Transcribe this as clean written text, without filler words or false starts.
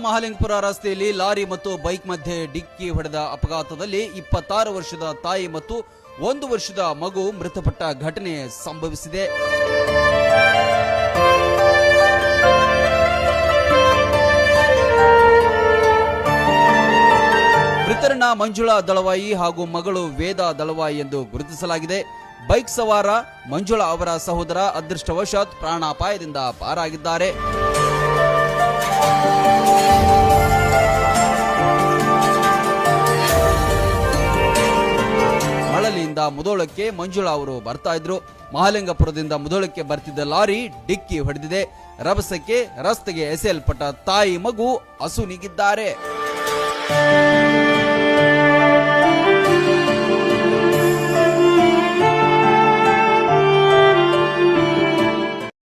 ಮಹಾಲಿಂಗಪುರ ರಸ್ತೆಯಲ್ಲಿ ಲಾರಿ ಮತ್ತು ಬೈಕ್ ಮಧ್ಯೆ ಡಿಕ್ಕಿ ಹೊಡೆದ ಅಪಘಾತದಲ್ಲಿ 26 ವರ್ಷದ ತಾಯಿ ಮತ್ತು 1 ವರ್ಷದ ಮಗು ಮೃತಪಟ್ಟ ಘಟನೆ ಸಂಭವಿಸಿದೆ. ಮೃತರನ್ನ ಮಂಜುಳಾ ದಳವಾಯಿ ಹಾಗೂ ಮಗಳು ವೇದ ದಳವಾಯಿ ಎಂದು ಗುರುತಿಸಲಾಗಿದೆ. ಬೈಕ್ ಸವಾರ ಮಂಜುಳಾ ಅವರ ಸಹೋದರ ಅದೃಷ್ಟವಶಾತ್ ಪ್ರಾಣಾಪಾಯದಿಂದ ಪಾರಾಗಿದ್ದಾರೆ. ಮಳಲಿಯಿಂದ ಮುಧೋಳಕ್ಕೆ ಮಂಜುಳಾ ಅವರು ಬರ್ತಾ ಇದ್ರು. ಮಹಾಲಿಂಗಪುರದಿಂದ ಮುಧೋಳಕ್ಕೆ ಬರ್ತಿದ್ದ ಲಾರಿ ಡಿಕ್ಕಿ ಹೊಡೆದಿದೆ. ರಭಸಕ್ಕೆ ರಸ್ತೆಗೆ ಎಸೆಯಲ್ಪಟ್ಟ ತಾಯಿ ಮಗು ಅಸುನೀಗಿದ್ದಾರೆ.